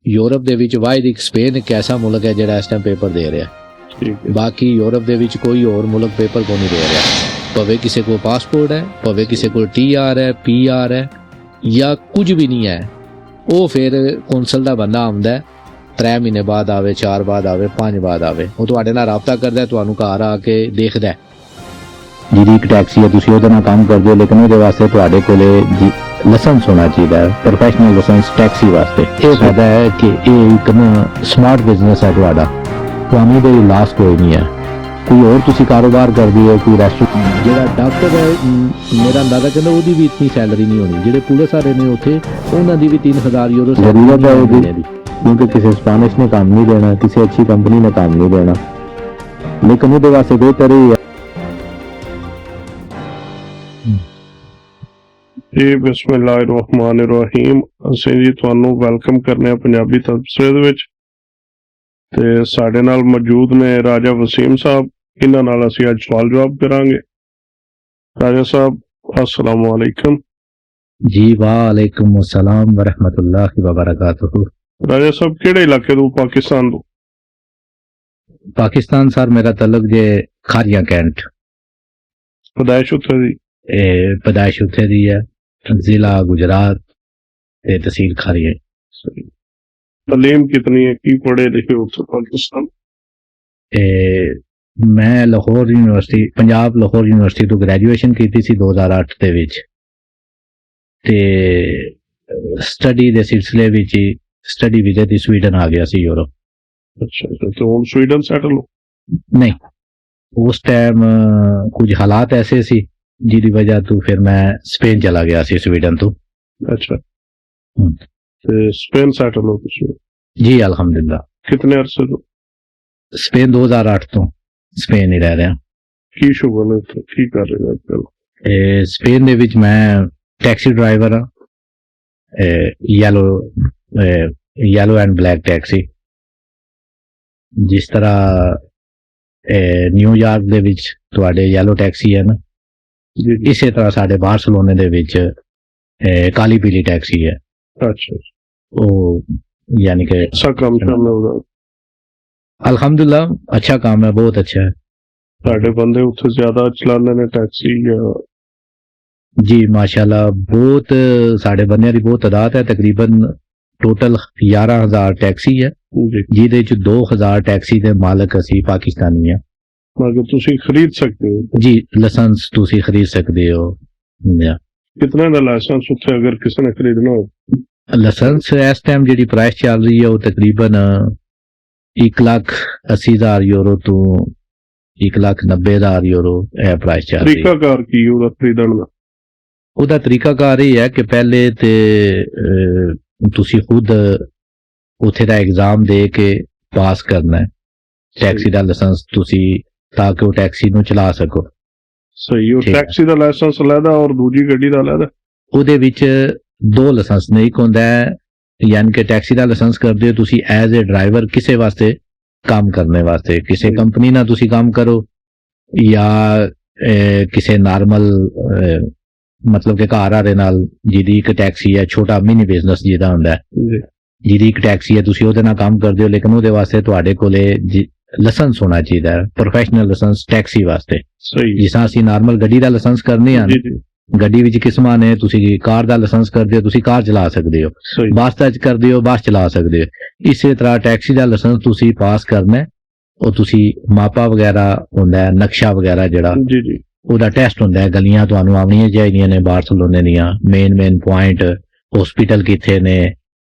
Europe ਦੇ ਵਿੱਚ ਵਾਹਿਦ ਇੱਕ ਸਪੇਨ ਇੱਕ ਐਸਾ ਮੁਲਕ ਹੈ ਜਿਹੜਾ ਇਸ ਟਾਈਮ ਪੇਪਰ ਦੇ ਰਿਹਾ, ਬਾਕੀ यूरोप ਦੇ ਵਿੱਚ ਕੋਈ ਹੋਰ ਮੁਲਕ ਪੇਪਰ ਕੋ ਨਹੀਂ ਦੇ ਰਿਹਾ। ਭਾਵੇਂ ਕਿਸੇ ਕੋਲ ਪਾਸਪੋਰਟ ਹੈ, ਭਾਵੇਂ ਕਿਸੇ ਕੋਲ TR ਹੈ, PR ਹੈ ਜਾਂ ਕੁਝ ਵੀ ਨਹੀਂ ਹੈ, ਉਹ ਫਿਰ ਕੌਂਸਲ ਦਾ ਬੰਦਾ ਆਉਂਦਾ 3 ਮਹੀਨੇ ਬਾਅਦ ਆਵੇ, 4 ਬਾਅਦ ਆਵੇ, 5 ਬਾਅਦ ਆਵੇ, ਉਹ ਤੁਹਾਡੇ ਨਾਲ ਰਾਬਤਾ ਕਰਦਾ, ਤੁਹਾਨੂੰ ਘਰ ਆ ਕੇ ਦੇਖਦਾ। ਜਿਹਦੀ ਇੱਕ ਟੈਕਸੀ ਹੈ ਤੁਸੀਂ ਉਹਦੇ ਨਾਲ ਕੰਮ ਕਰਦੇ ਹੋ, ਲੇਕਿਨ ਉਹਦੇ ਵਾਸਤੇ ਤੁਹਾਡੇ ਕੋਲੇ ਲਾਇਸੈਂਸ ਹੋਣਾ ਚਾਹੀਦਾ ਹੈ, ਪ੍ਰੋਫੈਸ਼ਨਲ ਲਾਇਸੈਂਸ ਟੈਕਸੀ ਵਾਸਤੇ। ਇਹ ਫਾਇਦਾ ਹੈ ਕਿ ਇਹ ਇੱਕ ਨਾ ਸਮਾਰਟ ਬਿਜ਼ਨਸ ਹੈ ਤੁਹਾਡਾ, ਤੁਹਾਨੂੰ ਇਹਦੇ ਲਈ ਲਾਸ ਕੋਈ ਨਹੀਂ ਹੈ। ਕੋਈ ਹੋਰ ਤੁਸੀਂ ਕਾਰੋਬਾਰ ਕਰਦੇ ਹੋ, ਕੋਈ ਰੈਸਟੋਰੈਂਟ, ਜਿਹੜਾ ਡਾਕਟਰ ਹੈ ਮੇਰਾ ਅੰਦਾਜ਼ਾ ਕਹਿੰਦਾ ਉਹਦੀ ਵੀ ਇਤਨੀ ਸੈਲਰੀ ਨਹੀਂ ਹੋਣੀ, ਜਿਹੜੇ ਪੁਲਿਸ ਵਾਲੇ ਨੇ ਉੱਥੇ ਉਹਨਾਂ ਦੀ ਵੀ 3000 ਯੂਰੋ ਜ਼ਰੂਰਤ ਹੈ ਉਹਦੀ, क्योंकि किसी स्पेनिश ने काम नहीं देना, किसी अच्छी कंपनी ने काम नहीं देना, लेकिन ਉਹਦੇ ਵਾਸਤੇ ਬਿਹਤਰ ਹੀ ਹੈ। ਜੀ ਬਿਸਮਿਲ੍ਲਾਹਿਰਰਹਿਮਾਨਿਰਰਹੀਮ। ਅਸੀਂ ਜੀ ਤੁਹਾਨੂੰ ਵੈਲਕਮ ਕਰਨੇ ਆ ਪੰਜਾਬੀ ਤਬਸਰੇ ਦੇ ਵਿੱਚ, ਤੇ ਸਾਡੇ ਨਾਲ ਮੌਜੂਦ ਨੇ ਰਾਜਾ ਵਸੀਮ ਸਾਹਿਬ। ਇਹਨਾਂ ਨਾਲ ਅਸੀਂ ਅੱਜ ਸਵਾਲ ਜਵਾਬ ਕਰਾਂਗੇ। ਰਾਜਾ ਸਾਹਿਬ अस्सलाम वालेकुम। जी वालेकुम अस्सलाम व रहमतुल्लाहि व बरकातुहू। ਰਾਜਾ ਸਾਹਿਬ ਕਿਹੜੇ ਇਲਾਕੇ ਤੋਂ? ਪਾਕਿਸਤਾਨ ਤੋਂ? पाकिस्तान सर मेरा तलक जे खारिया कैंट, ਪਦਾਇਸ਼ ਉੱਥੇ ਦੀ? पैदाइश उत्थे दी है, जिला गुजरात ते तहसील खारिया। तालीम कितनी है, की पढ़े लिखे उत्थे पाकिस्तान? मैं लाहौर यूनिवर्सिटी, पंजाब लाहौर यूनिवर्सिटी तो ग्रेजुएशन की सी 2008 ਦੇ ਵਿੱਚ, ਤੇ ਸਟੱਡੀ ਦੇ ਸਿਲਸਿਲੇ ਵਿੱਚ ਸਟੱਡੀ ਵੀਜ਼ੇ ਤੇ ਸਵੀਡਨ ਆ ਗਿਆ ਸੀ ਯੂਰਪ। ਅੱਛਾ, ਤੇ ਹੁਣ ਸਵੀਡਨ ਸੈਟਲ ਹੋ? ਨਹੀਂ, ਉਸ ਟਾਈਮ ਕੁਝ ਹਾਲਾਤ ਐਸੇ ਸੀ ਜਿਹਦੀ ਵਜ੍ਹਾ ਤੋਂ ਫਿਰ ਮੈਂ ਸਪੇਨ ਚਲਾ ਗਿਆ ਸੀ ਸਵੀਡਨ ਤੋਂ। ਅੱਛਾ, ਤੇ ਸਪੇਨ ਸੈਟਲ ਹੋ ਤੁਸੀਂ? ਜੀ ਅਲਹਮਦੁਲਿਲਾ। ਕਿਤਨੇ ਅਰਸੇ ਤੋਂ? ਸਪੇਨ 2008 ਤੋਂ ਸਪੇਨ ਹੀ ਰਹਿ ਰਿਹਾ। ਕੀ ਸ਼ੁਗਲ ਹੈ, ਕੀ ਕਰ ਰਹੇ ਹੋ ਅੱਜਕੱਲ? ਸਪੇਨ ਦੇ ਵਿੱਚ ਮੈਂ ਟੈਕਸੀ ਡਰਾਈਵਰ ਹਾਂ, ਯੈਲੋ ਐਂਡ ਬਲੈਕ ਟੈਕਸੀ। ਜਿਸ ਤਰ੍ਹਾਂ ਨਿਊਯਾਰਕ ਦੇ ਵਿੱਚ ਤੁਹਾਡੇ ਯੈਲੋ ਟੈਕਸੀ ਹੈ ਨਾ, ਇਸੇ ਤਰ੍ਹਾਂ ਸਾਡੇ ਬਾਰਸਲੋਨੇ ਦੇ ਵਿੱਚ ਕਾਲੀ ਪੀਲੀ ਟੈਕਸੀ ਹੈ। ਅੱਛਾ, ਉਹ यानी कि अच्छा काम करना होगा? अल्हम्दुलिल्लाह अच्छा काम है, बहुत अच्छा है। साढ़े बंदे उत्थे ज्यादा चलाने ने टैक्सी या? जी माशाल्लाह, बहुत साढ़े बंदे की बहुत तादाद है, तकरीबन टोटल 11,000 टैक्सी है, जिहदे च 2,000 टैक्सी दे मालक असी पाकिस्तानी है। मगर तुसी खरीद सकते हो? जी, लाइसेंस तुसी खरीद सकते हो। कितने दा लाइसेंस उत्थे अगर किसी ने खरीदना हो? लाइसेंस इस टाइम जी प्राइस चल रही है वो तकरीबन 1,80,000 यूरो तो 1,90,000 यूरो प्राइस चल रही है। तरीकाकार की ਉਹਦਾ ਖਰੀਦਣ ਦਾ? ਉਹਦਾ ਤਰੀਕਾਕਾਰ ਇਹ ਹੈ ਕਿ ਪਹਿਲੇ ਤੇ ਤੁਸੀਂ ਖੁਦ ਉੱਥੇ ਦਾ ਐਗਜ਼ਾਮ ਦੇ ਕੇ ਪਾਸ ਕਰਨਾ ਹੈ ਟੈਕਸੀ ਦਾ ਲਾਇਸੈਂਸ ਤੁਸੀਂ, ਤਾਂ ਕਿ ਉਹ ਟੈਕਸੀ ਨੂੰ ਚਲਾ ਸਕੋ। ਸਹੀ। ਉਹ ਟੈਕਸੀ ਦਾ ਲਾਇਸੈਂਸ ਲੈਦਾ ਔਰ ਦੂਜੀ ਗੱਡੀ ਦਾ ਲੈਦਾ? ਉਹਦੇ ਵਿੱਚ 2 ਲਾਇਸੈਂਸ ਨੇ। ਇੱਕ ਹੁੰਦਾ ਹੈ ਯਾਨੀ ਕਿ ਟੈਕਸੀ ਦਾ ਲਾਇਸੈਂਸ ਕਰਦੇ ਹੋ ਤੁਸੀਂ ਐਜ਼ ਏ ਡਰਾਈਵਰ ਕਿਸੇ ਵਾਸਤੇ ਕੰਮ ਕਰਨੇ ਵਾਸਤੇ, ਕਿਸੇ ਕੰਪਨੀ ਨਾਲ ਤੁਸੀਂ ਕੰਮ ਕਰੋ ਜਾਂ ਕਿਸੇ ਨਾਰਮਲ ਮਤਲਬ ਕਿ ਘਰ ਵਾਲੇ ਨਾਲ ਜਿਹਦੀ ਇੱਕ ਟੈਕਸੀ ਹੈ, ਛੋਟਾ ਮਿਨੀ ਬਿਜ਼ਨਸ ਜਿਹਦਾ ਹੁੰਦਾ, ਜਿਹਦੀ ਇੱਕ ਟੈਕਸੀ ਹੈ, ਤੁਸੀਂ ਉਹਦੇ ਨਾਲ ਕੰਮ ਕਰਦੇ ਹੋ, ਲੇਕਿਨ ਉਹਦੇ ਵਾਸਤੇ ਤੁਹਾਡੇ ਕੋਲੇ ਲਾਇਸੈਂਸ ਹੋਣਾ ਚਾਹੀਦਾ ਹੈ, ਪ੍ਰੋਫੈਸ਼ਨਲ ਲਾਇਸੈਂਸ ਟੈਕਸੀ ਵਾਸਤੇ। ਜਿਸ ਤਰ੍ਹਾਂ ਅਸੀਂ ਨਾਰਮਲ ਗੱਡੀ ਦਾ ਲਾਇਸੈਂਸ ਕਰਨੇ ਆ, ਗੱਡੀ ਵਿੱਚ ਕਿਸਮਾਂ ਨੇ, ਤੁਸੀਂ ਕਾਰ ਦਾ ਲਾਇਸੈਂਸ ਕਰਦੇ ਹੋ ਤੁਸੀਂ ਕਾਰ ਚਲਾ ਸਕਦੇ ਹੋ, ਬੱਸ ਦਾ ਕਰਦੇ ਹੋ ਬੱਸ ਚਲਾ ਸਕਦੇ ਹੋ। ਇਸੇ ਤਰ੍ਹਾਂ ਟੈਕਸੀ ਦਾ ਲਾਇਸੈਂਸ ਤੁਸੀਂ ਪਾਸ ਕਰਨਾ, ਉਹ ਤੁਸੀਂ ਮਾਪਾ ਵਗੈਰਾ ਹੁੰਦਾ, ਨਕਸ਼ਾ ਵਗੈਰਾ ਜਿਹੜਾ ਉਹਦਾ ਟੈਸਟ ਹੁੰਦਾ ਹੈ, ਗਲੀਆਂ ਤੁਹਾਨੂੰ ਆਉਣੀਆਂ ਚਾਹੀਦੀਆਂ ਨੇ ਬਾਰਸਲੋਨੇ ਦੀਆਂ, ਮੇਨ ਪੁਆਇੰਟ, ਹਸਪੀਟਲ ਕਿੱਥੇ ਨੇ,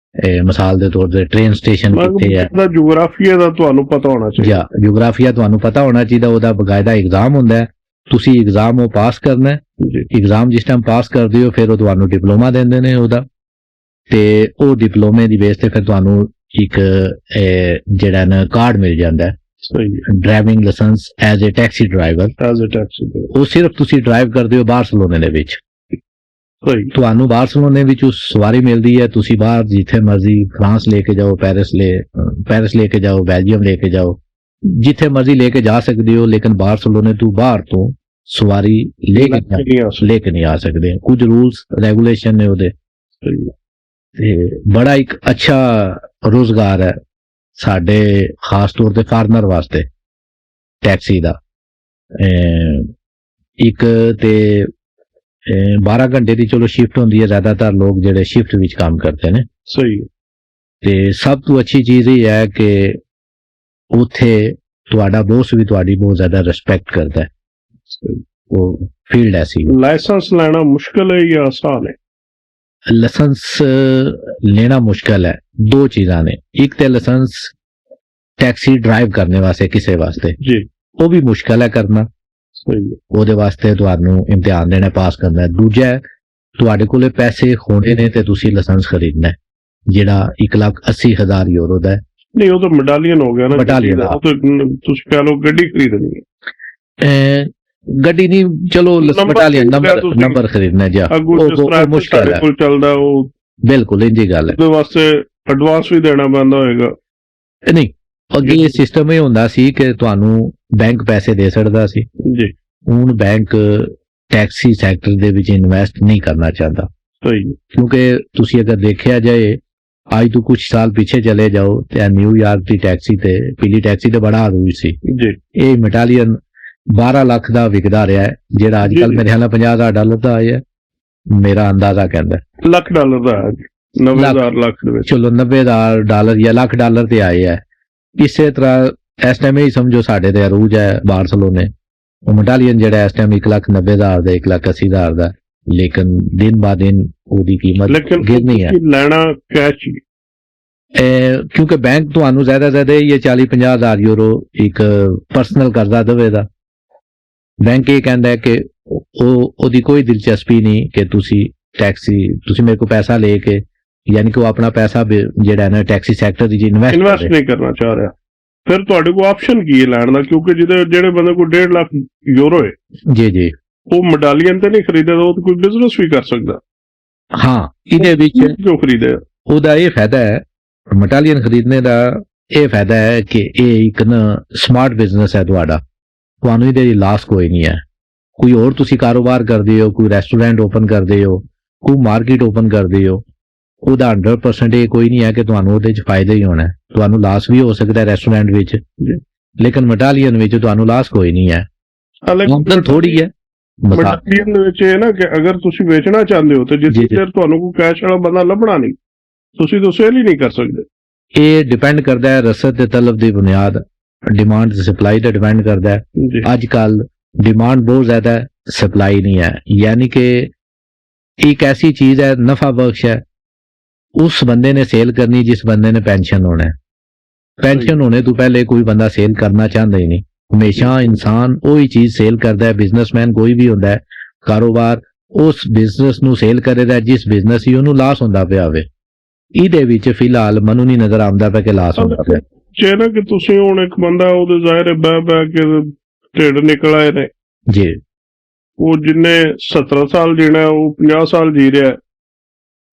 ਮਿਸਾਲ ਦੇ ਤੌਰ ਤੇ ਟ੍ਰੇਨ ਸਟੇਸ਼ਨ ਕਿੱਥੇ ਹੈ। ਜੀਓਗ੍ਰਾਫੀਆ ਦਾ ਤੁਹਾਨੂੰ ਪਤਾ ਹੋਣਾ ਚਾਹੀਦਾ। ਜੀਓਗ੍ਰਾਫੀਆ ਤੁਹਾਨੂੰ ਪਤਾ ਹੋਣਾ ਚਾਹੀਦਾ। ਉਹਦਾ ਬਕਾਇਦਾ ਐਗਜ਼ਾਮ ਹੁੰਦਾ ਹੈ, ਤੁਸੀਂ ਐਗਜ਼ਾਮ ਉਹ ਪਾਸ ਕਰਨਾ। ਐਗਜ਼ਾਮ ਜਿਸ ਟਾਈਮ ਪਾਸ ਕਰਦੇ ਹੋ ਫਿਰ ਉਹ ਤੁਹਾਨੂੰ ਡਿਪਲੋਮਾ ਦਿੰਦੇ ਨੇ ਉਹਦਾ, ਤੇ ਉਹ ਡਿਪਲੋਮੇ ਦੀ ਬੇਸ ਤੇ ਫਿਰ ਤੁਹਾਨੂੰ ਇੱਕ ਜਿਹੜਾ ਨਾ ਕਾਰਡ ਮਿਲ ਜਾਂਦਾ ਹੈ, driving licence as a taxi driver. ਉਹ ਸਿਰਫ ਤੁਸੀਂ ਡਰਾਈਵ ਕਰਦੇ ਹੋ ਬਾਰਸਲੋਨੇ ਦੇ ਵਿੱਚ, ਤੁਹਾਨੂੰ ਬਾਰਸਲੋਨੇ ਵਿੱਚ ਉਹ ਸਵਾਰੀ ਮਿਲਦੀ ਹੈ, ਤੁਸੀਂ ਬਾਹਰ ਜਿੱਥੇ ਮਰਜ਼ੀ ਫਰਾਂਸ ਲੈ ਕੇ ਜਾਓ, ਪੈਰਿਸ ਲੈ ਕੇ ਜਾਓ, ਬੈਲਜੀਅਮ ਲੈ ਕੇ ਜਾਓ, ਜਿੱਥੇ ਮਰਜ਼ੀ ਲੈ ਕੇ ਜਾ ਸਕਦੇ ਹੋ, ਲੇਕਿਨ ਬਾਰਸਲੋਨੇ ਤੋਂ ਬਾਹਰ ਤੋਂ ਸਵਾਰੀ ਲੈ ਕੇ ਨਹੀਂ ਆ ਸਕਦੇ। ਕੁਝ ਰੂਲਸ ਰੈਗੂਲੇਸ਼ਨ ਨੇ ਉਹਦੇ, ਤੇ ਬੜਾ ਇੱਕ ਅੱਛਾ ਰੋਜ਼ਗਾਰ ਹੈ ਸਾਡੇ ਖਾਸ ਤੌਰ ਤੇ ਫਾਰਮਰ ਵਾਸਤੇ ਟੈਕਸੀ ਦਾ। ਇੱਕ ਤੇ 12 ਘੰਟੇ ਦੀ ਚਲੋ ਸ਼ਿਫਟ ਹੁੰਦੀ ਹੈ, ਜ਼ਿਆਦਾਤਰ ਲੋਕ ਜਿਹੜੇ ਸ਼ਿਫਟ ਵਿੱਚ ਕੰਮ ਕਰਦੇ ਨੇ। ਸਹੀ ਹੈ। ਤੇ ਸਭ ਤੋਂ ਅੱਛੀ ਚੀਜ਼ ਇਹ ਹੈ ਕਿ ਉੱਥੇ ਤੁਹਾਡਾ ਬੋਸ ਵੀ ਤੁਹਾਡੀ ਬਹੁਤ ਜ਼ਿਆਦਾ ਰਿਸਪੈਕਟ ਕਰਦਾ ਹੈ। ਉਹ ਫੀਲਡ ਐਸੀ ਹੈ। ਲਾਇਸੈਂਸ ਲੈਣਾ ਮੁਸ਼ਕਲ ਹੈ ਜਾਂ ਆਸਾਨ ਹੈ? ਲਾਇਸੈਂਸ लेना मुश्किल है। दो चीज़ां ने, एक तो लाइसेंस टैक्सी ड्राइव करने वास्ते किसी वास्ते जी वो भी मुश्किल है करना। सही है। ਉਹਦੇ ਵਾਸਤੇ ਤੁਹਾਨੂੰ ਇਮਤਿਹਾਨ ਦੇਣਾ, ਪਾਸ ਕਰਨਾ ਹੈ। ਦੂਜਾ ਹੈ ਤੁਹਾਡੇ ਕੋਲੇ ਪੈਸੇ ਹੋਣੇ ਨੇ ਤੇ ਤੁਸੀਂ ਲਾਇਸੈਂਸ ਖਰੀਦਣਾ ਹੈ ਜਿਹੜਾ 1,80,000 ਯੂਰੋ ਦਾ ਹੈ। ਨਹੀਂ, ਉਹ ਤਾਂ ਮੈਡਾਲੀਅਨ ਹੋ ਗਿਆ ਨਾ। ਮੈਡਾਲੀਅਨ, ਉਹ ਤਾਂ ਤੁਸੀਂ ਕਹ ਲਓ ਗੱਡੀ ਖਰੀਦਣੀ ਹੈ। ਗੱਡੀ ਨਹੀਂ, ਚਲੋ ਮੈਡਾਲੀਅਨ ਨੰਬਰ ਖਰੀਦਣਾ ਜੀ, ਉਹ ਮੁਸ਼ਕਿਲ ਹੈ। ਕੋਲ ਚੱਲਦਾ ਉਹ ਬਿਲਕੁਲ ਇੰਜੀ ਗੱਲ ਹੈ। ਉਹਦੇ ਵਾਸਤੇ ਐਡਵਾਂਸ ਵੀ ਦੇਣਾ ਪੈਂਦਾ ਹੋਏਗਾ। ਨਹੀਂ, ਅੱਗੇ ਇਹ ਸਿਸਟਮ ਇਹ ਹੁੰਦਾ ਸੀ ਕਿ ਤੁਹਾਨੂੰ ਬੈਂਕ ਪੈਸੇ ਦੇ ਸਕਦਾ ਸੀ ਜੀ। ਹੁਣ ਬੈਂਕ ਟੈਕਸੀ ਸੈਕਟਰ ਦੇ ਵਿੱਚ ਇਨਵੈਸਟ ਨਹੀਂ ਕਰਨਾ ਚਾਹੁੰਦਾ। ਸਹੀ। ਕਿਉਂਕਿ ਤੁਸੀਂ ਅਗਰ ਦੇਖਿਆ ਜਾਏ ਅੱਜ ਤੋਂ ਕੁਝ ਸਾਲ ਪਿੱਛੇ ਚਲੇ ਜਾਓ ਤੇ ਨਿਊਯਾਰਕ ਦੀ ਟੈਕਸੀ ਤੇ ਪੀਲੀ ਟੈਕਸੀ ਤੇ ਬੜਾ ਅਰੂਜ ਸੀ ਜੀ। ਇਹ ਮੈਡਾਲੀਅਨ 12 ਲੱਖ ਦਾ ਵਿਕਦਾ ਰਿਹਾ ਹੈ, ਜਿਹੜਾ ਅੱਜ ਕੱਲ ਮੇਰੇ ਖਿਆਲ $50,000 ਦਾ ਆਇਆ। ਮੇਰਾ ਅੰਦਾਜ਼ਾ ਕਹਿੰਦਾ $1,00,000 ਦਾ ਹੈ, 90,000 ਲੱਖ ਦੇ ਵਿੱਚ। ਚਲੋ $90,000 ਜਾਂ $1,00,000 ਤੇ ਆਏ ਹੈ। ਇਸੇ ਤਰ੍ਹਾਂ ਇਸ ਟਾਈਮ ਹੀ ਸਮਝੋ ਸਾਡੇ ਤੇ ਅਰੂਜ ਹੈ ਬਾਰਸਲੋਨੇ। ਉਹ ਮੈਡਾਲੀਅਨ ਜਿਹੜਾ ਇਸ ਟਾਈਮ 1,90,000 ਦਾ 1,80,000 ਦਾ, ਲੇਕਿਨ ਦਿਨ ਬਾ ਦਿਨ ਉਹਦੀ ਕੀਮਤ ਗਿਰਨੀ ਹੈ। ਲੈਣਾ ਕੈਸ਼ ਕਿਉਂਕਿ ਬੈਂਕ ਤੁਹਾਨੂੰ ਜ਼ਿਆਦਾ ਇਹ 40-50,000 ਯੂਰੋ ਇੱਕ ਪਰਸਨਲ ਕਰਜ਼ਾ ਦੇਵੇਗਾ। ਬੈਂਕ ਇਹ ਕਹਿੰਦਾ ਹੈ ਕਿ ਉਹਦੀ ਕੋਈ ਦਿਲਚਸਪੀ ਨਹੀਂ ਕਿ ਤੁਸੀਂ ਮੇਰੇ ਕੋਲ ਪੈਸਾ ਲੈ ਕੇ, ਯਾਨੀ ਕਿ ਉਹ ਆਪਣਾ ਪੈਸਾ ਜਿਹੜਾ ਨਾ ਟੈਕਸੀ ਸੈਕਟਰ ਦੀ ਇਨਵੈਸਟ ਨਹੀਂ ਕਰਨਾ ਚਾਹ ਰਿਹਾ। ਫਿਰ ਤੁਹਾਡੇ ਕੋਲ ਆਪਸ਼ਨ ਕੀ ਹੈ ਲੈਣ ਦਾ? ਕਿਉਂਕਿ ਜਿਹੜੇ ਬੰਦੇ ਕੋਲ 1.5 ਲੱਖ ਯੂਰੋ ਹੈ ਜੀ ਉਹ ਮੈਡਾਲੀਅਨ ਤੇ ਨਹੀਂ ਖਰੀਦਦਾ, ਉਹ ਕੋਈ ਬਿਜ਼ਨਸ ਵੀ ਕਰ ਸਕਦਾ। ਹਾਂ, ਇਹਦੇ ਵਿੱਚ ਕਿਉਂ ਖਰੀਦਿਆ? ਉਹਦਾ ਇਹ ਫਾਇਦਾ ਹੈ ਮੈਡਾਲੀਅਨ ਖਰੀਦਣੇ ਦਾ, ਇਹ ਫਾਇਦਾ ਹੈ ਕਿ ਇਹ ਇੱਕ ਨਾ ਸਮਾਰਟ ਬਿਜ਼ਨਸ ਹੈ ਤੁਹਾਡਾ, ਤੁਹਾਨੂੰ ਇਹਦੇ ਲਾਸ ਕੋਈ ਨਹੀਂ ਹੈ। ਕੋਈ ਹੋਰ ਤੁਸੀਂ ਕਾਰੋਬਾਰ ਕਰਦੇ ਹੋ, ਕੋਈ ਰੈਸਟੋਰੈਂਟ ਓਪਨ ਕਰਦੇ ਹੋ, ਕੋਈ ਮਾਰਕੀਟ ਓਪਨ ਕਰਦੇ ਹੋ, ਉਹਦਾ 100% ਇਹ ਕੋਈ ਨਹੀਂ ਹੈ ਕਿ ਤੁਹਾਨੂੰ ਉਹਦੇ 'ਚ ਫਾਇਦਾ ਹੀ ਹੋਣਾ। ਤੁਹਾਨੂੰ ਲਾਸ ਵੀ ਹੋ ਸਕਦਾ ਹੈ ਰੈਸਟੋਰੈਂਟ ਵਿੱਚ, ਲੇਕਿਨ ਮੈਡਾਲੀਅਨ ਵਿੱਚ ਤੁਹਾਨੂੰ ਲਾਸ ਕੋਈ ਨਹੀਂ ਹੈ, ਆਮਦਨ ਥੋੜੀ ਹੈ। ਮੈਡਾਲੀਅਨ ਦੇ ਵਿੱਚ ਇਹ ਨਾ ਕਿ ਅਗਰ ਤੁਸੀਂ ਵੇਚਣਾ ਚਾਹੁੰਦੇ ਹੋ ਤੇ ਜਿੱਥੇ ਚਿਰ ਤੁਹਾਨੂੰ ਕੋਈ ਕੈਸ਼ ਵਾਲਾ ਬੰਦਾ ਲੱਭਣਾ ਨਹੀਂ, ਤੁਸੀਂ ਤਾਂ ਸੇਲ ਹੀ ਨਹੀਂ ਕਰ ਸਕਦੇ। ਇਹ ਡਿਪੈਂਡ ਕਰਦਾ ਹੈ ਰਸਦ ਤੇ ਤਲਬ ਦੀ ਬੁਨਿਆਦ, ਡਿਮਾਂਡ ਤੇ ਸਪਲਾਈ ਤੇ ਡਿਪੈਂਡ ਕਰਦਾ ਹੈ। ਅੱਜ ਕੱਲ डिमांड बहुत ज्यादा है, सप्लाई नहीं है। यानी कि एक ऐसी चीज है नफा बख्श है, उस बंदे ने सेल करनी जिस बंदे ने पेंशन होना है। पेंशन होने तो पहले कोई बंदा सेल करना चाहता ही नहीं, हमेशा इंसान वही चीज सेल करता है। बिजनेसमैन कोई भी होता है, कारोबार उस बिजनेस नू सेल करेगा जिस बिजनेस ही ਉਹਨੂੰ ਲਾਸ ਹੁੰਦਾ ਪਿਆ ਹੋਵੇ। ਇਹਦੇ ਵਿੱਚ ਫਿਲਹਾਲ ਮੈਨੂੰ ਨਹੀਂ ਨਜ਼ਰ ਆਉਂਦਾ ਪਿਆ ਕਿ ਲਾਸ ਹੁੰਦਾ ਪਿਆ। ਜੇ ਨਾ ਕਿ ਤੁਸੀਂ ਹੁਣ ਇੱਕ ਬੰਦਾ ਉਹਦੇ ਜ਼ਾਹਿਰ ਬਹਿ ਕੇ ਢਿੱਡ ਨਿਕਲ ਆਏ ਨੇ ਜੀ, ਉਹ ਜਿੰਨੇ 17 ਸਾਲ ਜੀਣਾ ਉਹ 50 ਸਾਲ ਜੀ ਰਿਹਾ।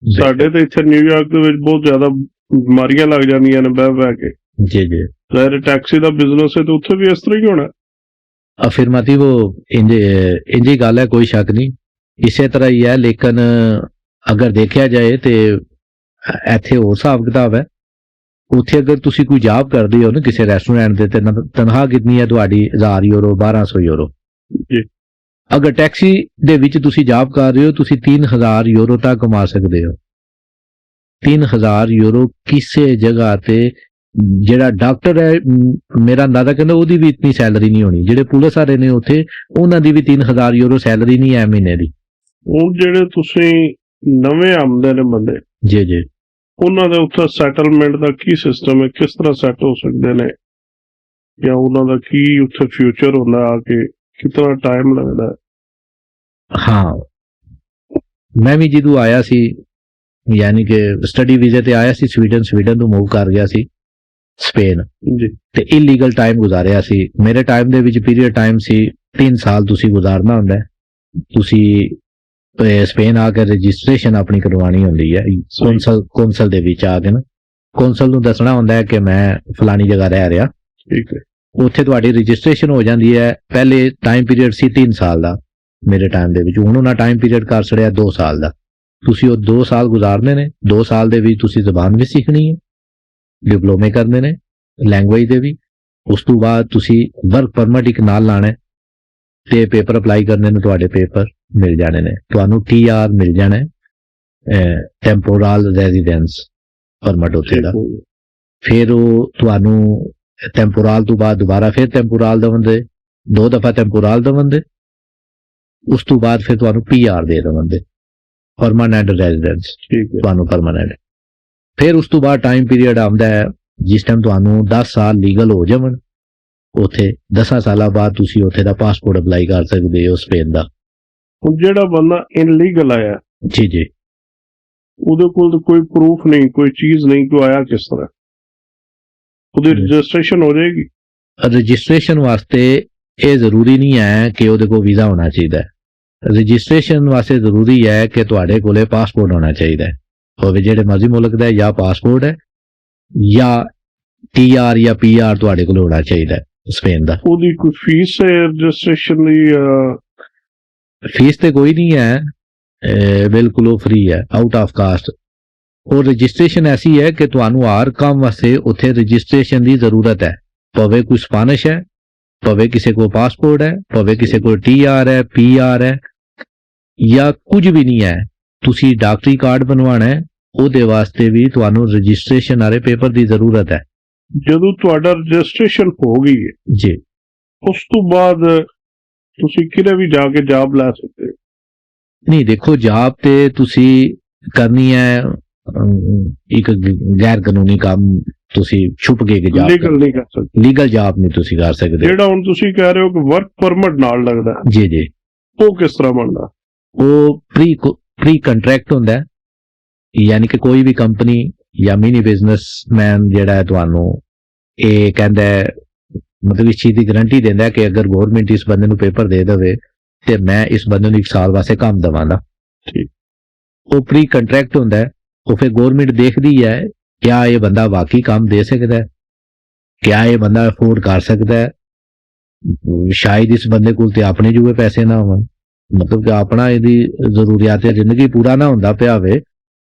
ਸਾਡੇ ਤੇ ਇੱਥੇ ਨਿਊਯਾਰਕ ਦੇ ਵਿੱਚ ਬਹੁਤ ਜ਼ਿਆਦਾ ਬਿਮਾਰੀਆਂ ਲੱਗ ਜਾਂਦੀਆਂ ਨੇ ਬਹਿ ਕੇ ਜੀ। ਜ਼ਾਹਿਰ ਟੈਕਸੀ ਦਾ ਬਿਜ਼ਨਸ ਹੈ ਤੇ ਉੱਥੇ ਵੀ ਇਸ ਤਰ੍ਹਾਂ ਹੀ ਹੋਣਾ। ਅਫਰਮੇਟਿਵ ਇੰਜੀ ਗੱਲ ਹੈ, ਕੋਈ ਸ਼ੱਕ ਨਹੀਂ, ਇਸੇ ਤਰ੍ਹਾਂ ਹੀ ਹੈ। ਲੇਕਿਨ ਅਗਰ ਦੇਖਿਆ ਜਾਏ ਤੇ ਇੱਥੇ ਹੋਰ ਹਿਸਾਬ ਕਿਤਾਬ ਹੈ। ਉੱਥੇ ਅਗਰ ਤੁਸੀਂ ਕੋਈ ਜੌਬ ਕਰਦੇ ਹੋ ਨਾ ਕਿਸੇ ਰੈਸਟੋਰੈਂਟ ਦੇ, ਤੇ ਤਨਖਾਹ ਕਿੰਨੀ ਹੈ ਤੁਹਾਡੀ? 1000 ਯੂਰੋ 1200 ਯੂਰੋ ਜੀ। ਅਗਰ ਟੈਕਸੀ ਦੇ ਵਿੱਚ ਤੁਸੀਂ ਜੌਬ ਕਰ ਰਹੇ ਹੋ, ਤੁਸੀਂ 3000 ਯੂਰੋ ਤੱਕ ਕਮਾ ਸਕਦੇ ਹੋ। 3000 ਯੂਰੋ ਕਿਸੇ ਜਗ੍ਹਾ ਤੇ, ਜਿਹੜਾ ਡਾਕਟਰ ਹੈ ਮੇਰਾ ਅੰਦਾਜ਼ਾ ਕਹਿੰਦਾ ਉਹਦੀ ਵੀ ਇਤਨੀ ਸੈਲਰੀ ਨਹੀਂ ਹੋਣੀ। ਜਿਹੜੇ ਪੁਲਿਸ ਵਾਲੇ ਨੇ ਉੱਥੇ, ਉਹਨਾਂ ਦੀ ਵੀ 3000 ਯੂਰੋ ਸੈਲਰੀ ਨਹੀਂ ਹੈ ਮਹੀਨੇ ਦੀ। ਹੁਣ ਜਿਹੜੇ ਤੁਸੀਂ ਨਵੇਂ ਆਮਦੇ ਨੇ ਬੰਦੇ ਜੀ, ਉਹਨਾਂ ਦੇ ਉੱਥੇ ਸੈਟਲਮੈਂਟ ਦਾ ਕੀ ਸਿਸਟਮ ਹੈ? ਕਿਸ ਤਰ੍ਹਾਂ ਸੈਟ ਹੋ ਸਕਦੇ ਨੇ, ਜਾਂ ਉਹਨਾਂ ਦਾ ਕੀ ਉੱਥੇ ਫਿਊਚਰ ਹੁੰਦਾ, ਆ ਕੇ ਕਿੰਨਾ ਟਾਈਮ ਲੱਗਦਾ? ਹਾਂ, ਮੈਂ ਵੀ ਜਦੋਂ ਆਇਆ ਸੀ, ਯਾਨੀ ਕਿ ਸਟੱਡੀ ਵੀਜ਼ੇ ਤੇ ਆਇਆ ਸੀ ਸਵੀਡਨ ਤੋਂ ਮੂਵ ਕਰ ਗਿਆ ਸੀ ਸਪੇਨ ਜੀ, ਤੇ ਇਲੀਗਲ ਟਾਈਮ ਗੁਜ਼ਾਰਿਆ ਸੀ। ਮੇਰੇ ਟਾਈਮ ਦੇ ਵਿੱਚ ਪੀਰੀਅਡ ਟਾਈਮ ਸੀ 3 ਸਾਲ ਤੁਸੀਂ ਗੁਜ਼ਾਰਨਾ ਹੁੰਦਾ। ਤੁਸੀਂ ਸਪੇਨ ਆ ਕੇ ਰਜਿਸਟ੍ਰੇਸ਼ਨ ਆਪਣੀ ਕਰਵਾਉਣੀ ਹੁੰਦੀ ਹੈ ਕੌਂਸਲ ਦੇ ਵਿੱਚ ਆ ਕੇ ਨਾ। ਕੌਂਸਲ ਨੂੰ ਦੱਸਣਾ ਹੁੰਦਾ ਹੈ ਕਿ ਮੈਂ ਫਲਾਣੀ ਜਗ੍ਹਾ ਰਹਿ ਰਿਹਾ, ਠੀਕ ਹੈ। ਉੱਥੇ ਤੁਹਾਡੀ ਰਜਿਸਟ੍ਰੇਸ਼ਨ ਹੋ ਜਾਂਦੀ ਹੈ। ਪਹਿਲੇ ਟਾਈਮ ਪੀਰੀਅਡ ਸੀ 3 ਸਾਲ ਦਾ ਮੇਰੇ ਟਾਈਮ ਦੇ ਵਿੱਚ, ਹੁਣ ਉਹਨਾਂ ਟਾਈਮ ਪੀਰੀਅਡ ਕਰ ਛੜਿਆ 2 ਸਾਲ ਦਾ। ਤੁਸੀਂ ਉਹ 2 ਸਾਲ ਗੁਜ਼ਾਰਨੇ ਨੇ। 2 ਸਾਲ ਦੇ ਵਿੱਚ ਤੁਸੀਂ ਜ਼ਬਾਨ ਵੀ ਸਿੱਖਣੀ ਹੈ, ਡਿਪਲੋਮੇ ਕਰਨੇ ਨੇ ਲੈਂਗੁਏਜ ਦੇ ਵੀ। ਉਸ ਤੋਂ ਬਾਅਦ ਤੁਸੀਂ ਵਰਕ ਪਰਮਿਟ ਇੱਕ ਨਾਲ ਲਾਣਾ ਹੈ ਤੇ ਪੇਪਰ ਅਪਲਾਈ ਕਰਨੇ ਨੇ, ਤੁਹਾਡੇ ਪੇਪਰ ਮਿਲ ਜਾਣੇ ਨੇ। ਤੁਹਾਨੂੰ TR ਮਿਲ ਜਾਣਾ ਹੈ, ਟੈਂਪੋਰਲ ਰੈਜ਼ੀਡੈਂਸ ਪਰਮਿਟ ਉੱਥੇ ਦਾ। ਫਿਰ ਉਹ ਤੁਹਾਨੂੰ ਟੈਂਪੋਰਲ ਤੋਂ ਬਾਅਦ ਦੁਬਾਰਾ ਫਿਰ ਟੈਂਪੋਰਲ ਦੇਵਣਗੇ, 2 ਦਫਾ ਟੈਂਪੋਰਲ ਦੇਵਣਗੇ। ਉਸ ਤੋਂ ਬਾਅਦ ਫਿਰ ਤੁਹਾਨੂੰ PR ਦੇ ਦੇਵਣਗੇ, ਪਰਮਾਨੈਂਟ ਰੈਜ਼ੀਡੈਂਸ ਤੁਹਾਨੂੰ ਪਰਮਾਨੈਂਟ। ਫਿਰ ਉਸ ਤੋਂ ਬਾਅਦ ਟਾਈਮ ਪੀਰੀਅਡ ਆਉਂਦਾ ਹੈ ਜਿਸ ਟਾਈਮ ਤੁਹਾਨੂੰ 10 ਸਾਲ ਲੀਗਲ ਹੋ ਜਾਵਣ ਉੱਥੇ। 10 ਸਾਲਾਂ ਬਾਅਦ ਤੁਸੀਂ ਉੱਥੇ ਦਾ ਪਾਸਪੋਰਟ ਅਪਲਾਈ ਕਰ ਸਕਦੇ ਹੋ ਸਪੇਨ ਦਾ। ਹੁਣ ਜਿਹੜਾ ਬੰਦਾ ਇਨਲੀਗਲ ਆਇਆ ਜੀ ਜੀ, ਉਹਦੇ ਕੋਲ ਤਾਂ ਕੋਈ ਪ੍ਰੂਫ ਨਹੀਂ, ਕੋਈ ਚੀਜ਼ ਨਹੀਂ, ਕੋਈ ਆਇਆ ਕਿਸ ਤਰ੍ਹਾਂ? ਉਹਦੀ ਰਜਿਸਟ੍ਰੇਸ਼ਨ ਹੋ ਜਾਏਗੀ? ਰਜਿਸਟ੍ਰੇਸ਼ਨ ਵਾਸਤੇ ਇਹ ਜ਼ਰੂਰੀ ਨਹੀਂ ਹੈ ਕਿ ਉਹਦੇ ਕੋਲ ਵੀਜ਼ਾ ਹੋਣਾ ਚਾਹੀਦਾ ਹੈ। ਰਜਿਸਟ੍ਰੇਸ਼ਨ ਵਾਸਤੇ ਜ਼ਰੂਰੀ ਹੈ ਕਿ ਤੁਹਾਡੇ ਕੋਲੇ ਪਾਸਪੋਰਟ ਹੋਣਾ ਚਾਹੀਦਾ ਹੈ, ਹੋਵੇ ਜਿਹੜੇ ਮਰਜ਼ੀ ਮੁਲਕ ਦਾ, ਜਾਂ ਪਾਸਪੋਰਟ ਹੈ ਜਾਂ TR ਜਾਂ PR ਤੁਹਾਡੇ ਕੋਲ ਹੋਣਾ ਚਾਹੀਦਾ ਹੈ ਸਪੇਨ ਦਾ। ਉਹਦੀ ਕੋਈ ਫੀਸ ਹੈ ਰਜਿਸਟ੍ਰੇਸ਼ਨ ਦੀ? ਫੀਸ ਤੇ ਕੋਈ ਨਹੀਂ ਹੈ, ਬਿਲਕੁਲ ਉਹ ਫ੍ਰੀ ਹੈ, ਆਊਟ ਆਫ ਕਾਸਟ। ਉਹ ਰਜਿਸਟ੍ਰੇਸ਼ਨ ਐਸੀ ਹੈ ਕਿ ਤੁਹਾਨੂੰ ਹਰ ਕੰਮ ਵਾਸਤੇ ਉੱਥੇ ਰਜਿਸਟ੍ਰੇਸ਼ਨ ਦੀ ਜ਼ਰੂਰਤ ਹੈ, ਭਾਵੇਂ ਕੋਈ ਸਪੈਨਿਸ਼ ਹੈ, ਭਾਵੇਂ ਕਿਸੇ ਕੋਲ ਪਾਸਪੋਰਟ ਹੈ, ਭਾਵੇਂ ਕਿਸੇ ਕੋਲ TR ਹੈ, PR ਹੈ, ਜਾਂ ਕੁਝ ਵੀ ਨਹੀਂ ਹੈ। ਤੁਸੀਂ ਡਾਕਟਰੀ ਕਾਰਡ ਬਣਵਾਉਣਾ ਹੈ, ਉਹਦੇ ਵਾਸਤੇ ਵੀ ਤੁਹਾਨੂੰ ਰਜਿਸਟ੍ਰੇਸ਼ਨ ਵਾਲੇ ਪੇਪਰ ਦੀ ਜ਼ਰੂਰਤ ਹੈ। ਜਦੋਂ ਤੁਹਾਡਾ ਰਜਿਸਟ੍ਰੇਸ਼ਨ ਹੋ ਗਈ ਹੈ ਜੀ, ਉਸ ਤੋਂ ਬਾਅਦ ਤੁਸੀਂ ਕਿਤੇ ਵੀ ਜਾ ਕੇ ਜੌਬ ਲੈ ਸਕਦੇ ਹੋ? ਨਹੀਂ ਦੇਖੋ, ਜੌਬ ਤੇ ਤੁਸੀਂ ਕਰਨੀ ਹੈ ਇੱਕ ਗੈਰ ਕਾਨੂੰਨੀ ਕੰਮ, ਤੁਸੀਂ ਛੁਪ ਕੇ ਜੌਬ ਲੀਗਲ ਨਹੀਂ ਕਰ ਸਕਦੇ, ਲੀਗਲ ਜੌਬ ਨਹੀਂ ਤੁਸੀਂ ਕਰ ਸਕਦੇ। ਜਿਹੜਾ ਹੁਣ ਤੁਸੀਂ ਕਹਿ ਰਹੇ ਹੋ ਕਿ ਵਰਕ ਪਰਮਿਟ ਨਾਲ ਲੱਗਦਾ, ਜੀ ਜੀ, ਉਹ ਕਿਸ ਤਰ੍ਹਾਂ ਬਣਦਾ? ਉਹ ਪ੍ਰੀ ਕੰਟਰੈਕਟ ਹੁੰਦਾ ਹੈ, ਯਾਨੀ ਕਿ ਕੋਈ ਵੀ ਕੰਪਨੀ ਜਾਂ ਮਿਨੀ ਬਿਜ਼ਨਸਮੈਨ ਜਿਹੜਾ ਹੈ ਤੁਹਾਨੂੰ ਇਹ ਕਹਿੰਦਾ ਹੈ, ਮਤਲਬ ਇਸ ਚੀਜ਼ ਦੀ ਗਾਰੰਟੀ ਦਿੰਦਾ ਹੈ ਕਿ ਅਗਰ ਗਵਰਨਮੈਂਟ ਇਸ ਬੰਦੇ ਨੂੰ ਪੇਪਰ ਦੇ ਦੇਵੇ ਤੇ ਮੈਂ ਇਸ ਬੰਦੇ ਨੂੰ 1 ਸਾਲ ਵਾਸਤੇ ਕੰਮ ਦੇਵਾਂਗਾ। ਠੀਕ, ਉਹ ਪ੍ਰੀ ਕੰਟਰੈਕਟ ਹੁੰਦਾ ਹੈ। ਉਹ ਫਿਰ ਗਵਰਨਮੈਂਟ ਦੇਖਦੀ ਹੈ ਕਿਆ ਇਹ ਬੰਦਾ ਵਾਕਈ ਕੰਮ ਦੇ ਸਕਦਾ ਹੈ, ਕਿਆ ਇਹ ਬੰਦਾ ਅਫੋਰਡ ਕਰ ਸਕਦਾ ਹੈ। ਸ਼ਾਇਦ ਇਸ ਬੰਦੇ ਕੋਲ ਤੇ ਆਪਣੇ ਜੂਏ ਪੈਸੇ ਨਾ ਹੋਣ, ਮਤਲਬ ਕਿ ਆਪਣਾ ਇਹਦੀ ਜ਼ਰੂਰੀਅਤ ਜ਼ਿੰਦਗੀ ਪੂਰਾ ਨਾ ਹੁੰਦਾ ਪਿਆ ਹੋਵੇ,